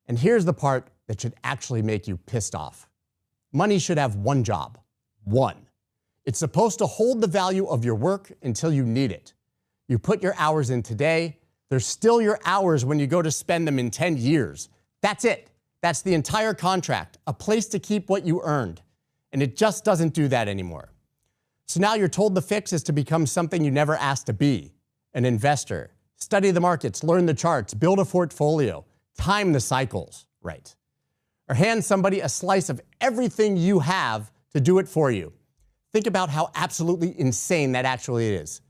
And here's the part that should actually make you pissed off. Money should have one job. One. It's supposed to hold the value of your work until you need it. You put your hours in today, they're still your hours when you go to spend them in 10 years. That's it. That's the entire contract, a place to keep what you earned. And it just doesn't do that anymore. So now you're told the fix is to become something you never asked to be, an investor. Study the markets, learn the charts, build a portfolio, time the cycles right. Or hand somebody a slice of everything you have to do it for you. Think about how absolutely insane that actually is.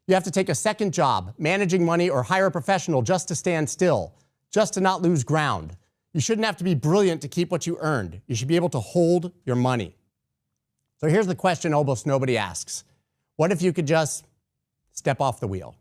You have to take a second job, managing money, or hire a professional just to stand still, just to not lose ground. You shouldn't have to be brilliant to keep what you earned. You should be able to hold your money. So here's the question almost nobody asks. What if you could just step off the wheel?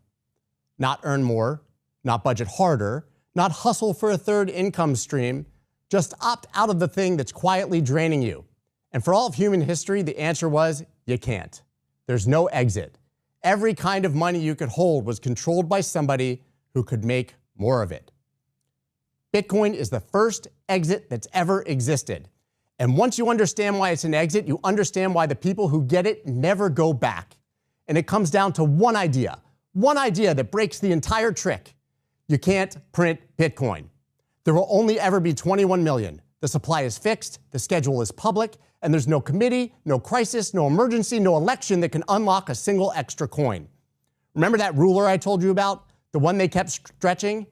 Not earn more, not budget harder, not hustle for a third income stream, just opt out of the thing that's quietly draining you. And for all of human history, the answer was, you can't. There's no exit. Every kind of money you could hold was controlled by somebody who could make more of it. Bitcoin is the first exit that's ever existed. And once you understand why it's an exit, you understand why the people who get it never go back. And it comes down to one idea that breaks the entire trick. You can't print Bitcoin. There will only ever be 21 million. The supply is fixed, the schedule is public, and there's no committee, no crisis, no emergency, no election that can unlock a single extra coin. Remember that ruler I told you about? The one they kept stretching?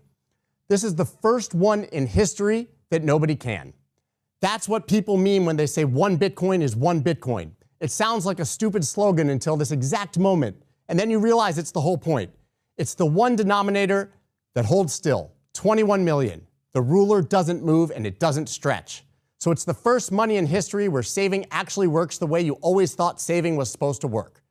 This is the first one in history that nobody can. That's what people mean when they say one Bitcoin is one Bitcoin. It sounds like a stupid slogan until this exact moment, and then you realize it's the whole point. It's the one denominator that holds still, 21 million. The ruler doesn't move and it doesn't stretch. So it's the first money in history where saving actually works the way you always thought saving was supposed to work.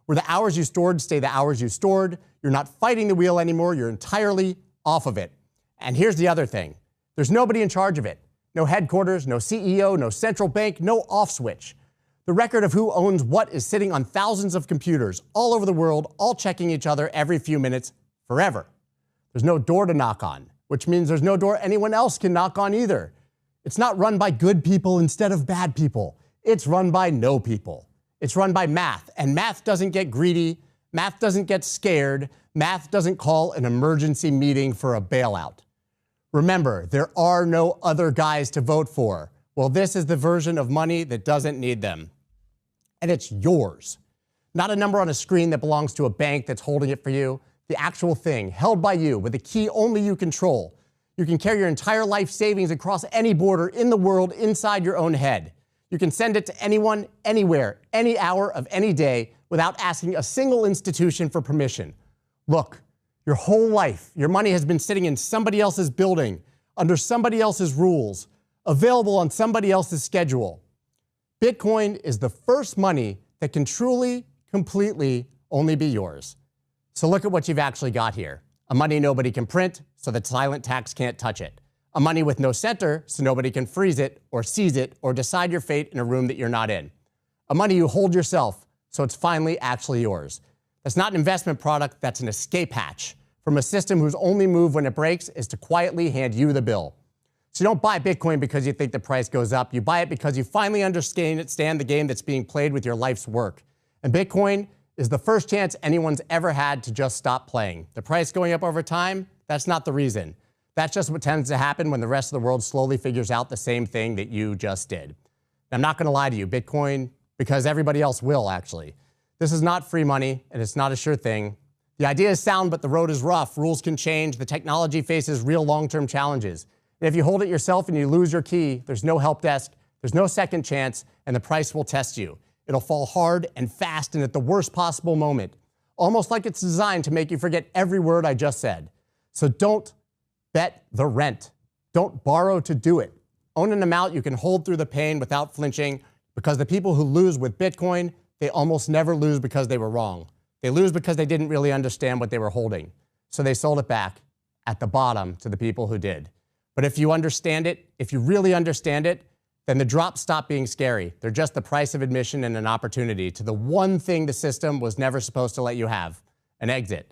Where the hours you stored stay the hours you stored, you're not fighting the wheel anymore, you're entirely off of it. And here's the other thing. There's nobody in charge of it. No headquarters, no CEO, no central bank, no off switch. The record of who owns what is sitting on thousands of computers all over the world, all checking each other every few minutes, forever. There's no door to knock on, which means there's no door anyone else can knock on either. It's not run by good people instead of bad people. It's run by no people. It's run by math, and math doesn't get greedy, math doesn't get scared, math doesn't call an emergency meeting for a bailout. Remember, there are no other guys to vote for. Well, this is the version of money that doesn't need them. And it's yours. Not a number on a screen that belongs to a bank that's holding it for you. The actual thing, held by you, with a key only you control. You can carry your entire life savings across any border in the world inside your own head. You can send it to anyone, anywhere, any hour of any day without asking a single institution for permission. Look, your whole life, your money has been sitting in somebody else's building, under somebody else's rules, available on somebody else's schedule. Bitcoin is the first money that can truly, completely only be yours. So look at what you've actually got here. A money nobody can print, so the silent tax can't touch it. A money with no center, so nobody can freeze it, or seize it, or decide your fate in a room that you're not in. A money you hold yourself, so it's finally actually yours. That's not an investment product, that's an escape hatch from a system whose only move when it breaks is to quietly hand you the bill. So you don't buy Bitcoin because you think the price goes up. You buy it because you finally understand the game that's being played with your life's work. And Bitcoin is the first chance anyone's ever had to just stop playing. The price going up over time, that's not the reason. That's just what tends to happen when the rest of the world slowly figures out the same thing that you just did. And I'm not going to lie to you, Bitcoin, because everybody else will actually. This is not free money, and it's not a sure thing. The idea is sound, but the road is rough. Rules can change. The technology faces real long-term challenges. And if you hold it yourself and you lose your key, there's no help desk, there's no second chance, and the price will test you. It'll fall hard and fast and at the worst possible moment, almost like it's designed to make you forget every word I just said. So don't bet the rent. Don't borrow to do it. Own an amount you can hold through the pain without flinching, because the people who lose with Bitcoin, they almost never lose because they were wrong. They lose because they didn't really understand what they were holding. So they sold it back at the bottom to the people who did. But if you understand it, if you really understand it, then the drops stop being scary. They're just the price of admission and an opportunity to the one thing the system was never supposed to let you have, an exit.